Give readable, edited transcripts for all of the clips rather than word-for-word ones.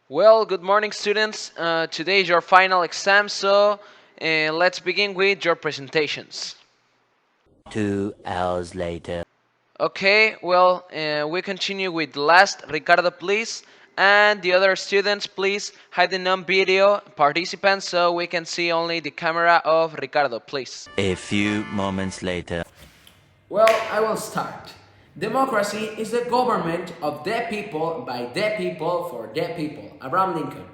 Well, good morning, students. Today is your final exam, so let's begin with your presentations. 2 hours later. Okay, well, we continue with last. Ricardo, please. And the other students, please hide the non-video participants so we can see only the camera of Ricardo, please. A few moments later. Well, I will start. Democracy is the government of the people, by the people, for the people. Abraham Lincoln.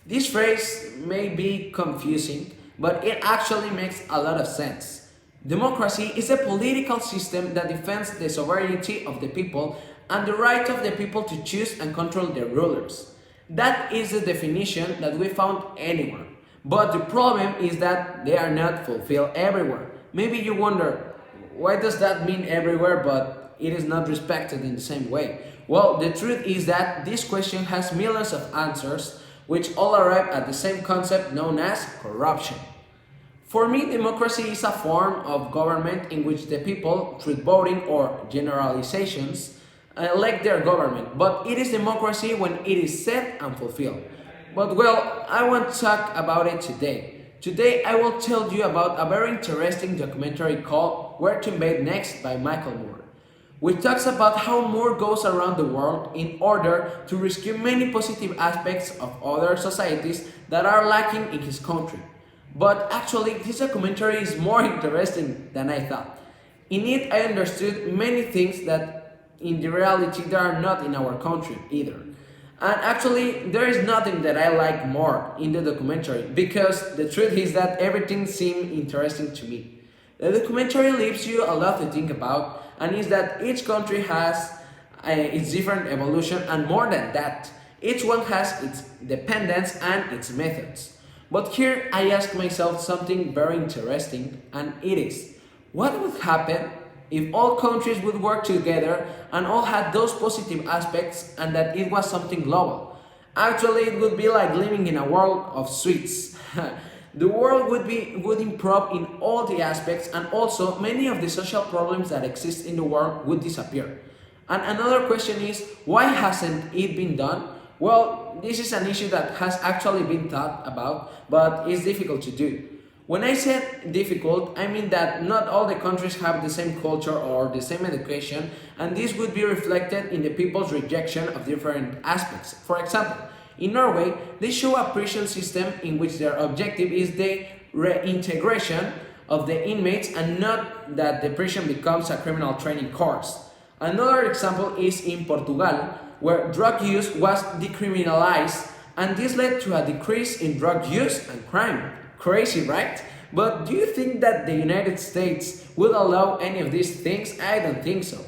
This phrase may be confusing, but it actually makes a lot of sense. Democracy is a political system that defends the sovereignty of the people and the right of the people to choose and control their rulers. That is the definition that we found anywhere. But the problem is that they are not fulfilled everywhere. Maybe you wonder, why does that mean everywhere but it is not respected in the same way? Well, the truth is that this question has millions of answers which all arrive at the same concept known as corruption. For me, democracy is a form of government in which the people, through voting or generalizations, elect their government, but it is democracy when it is set and fulfilled. But well, I want to talk about it today. Today, I will tell you about a very interesting documentary called Where to Invade Next by Michael Moore, which talks about how Moore goes around the world in order to rescue many positive aspects of other societies that are lacking in his country. But actually, this documentary is more interesting than I thought. In it, I understood many things that in the reality there are not in our country either. And actually, there is nothing that I like more in the documentary because the truth is that everything seemed interesting to me. The documentary leaves you a lot to think about, and is that each country has its different evolution, and more than that, each one has its dependence and its methods. But here I ask myself something very interesting, and it is what would happen if all countries would work together and all had those positive aspects and that it was something global? Actually, it would be like living in a world of sweets. The world would improve in all the aspects, and also many of the social problems that exist in the world would disappear. And another question is, why hasn't it been done? Well, this is an issue that has actually been thought about, but is difficult to do. When I said difficult, I mean that not all the countries have the same culture or the same education, and this would be reflected in the people's rejection of different aspects. For example, in Norway, they show a prison system in which their objective is the reintegration of the inmates and not that the prison becomes a criminal training course. Another example is in Portugal, where drug use was decriminalized, and this led to a decrease in drug use and crime. Crazy, right? But do you think that the United States would allow any of these things? I don't think so.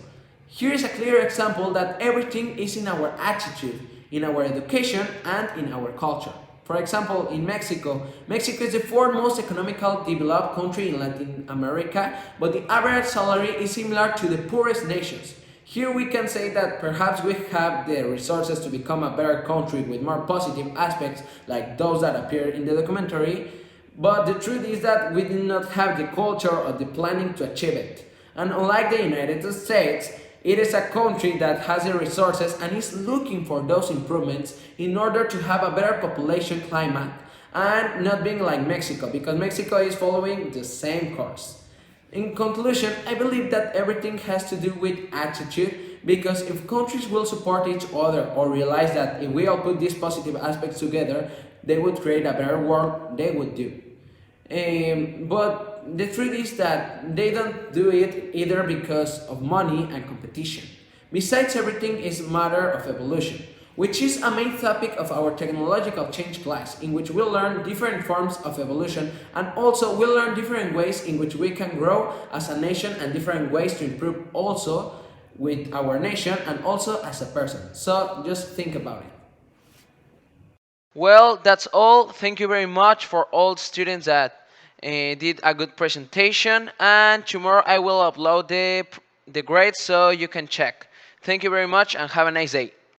Here is a clear example that everything is in our attitude, in our education, and in our culture. For example, in Mexico, Mexico is the fourth most economically developed country in Latin America, but the average salary is similar to the poorest nations. Here we can say that perhaps we have the resources to become a better country with more positive aspects like those that appear in the documentary, but the truth is that we do not have the culture or the planning to achieve it. And unlike the United States, it is a country that has the resources and is looking for those improvements in order to have a better population climate and not being like Mexico, because Mexico is following the same course. In conclusion, I believe that everything has to do with attitude, because if countries will support each other or realize that if we all put these positive aspects together, they would create a better world, they would do. But the truth is that they don't do it either because of money and competition. Besides, everything is a matter of evolution, which is a main topic of our technological change class, in which we'll learn different forms of evolution, and also we'll learn different ways in which we can grow as a nation and different ways to improve also with our nation and also as a person. So just think about it. Well, that's all. Thank you very much for all students that did a good presentation. And tomorrow I will upload the grades so you can check. Thank you very much and have a nice day.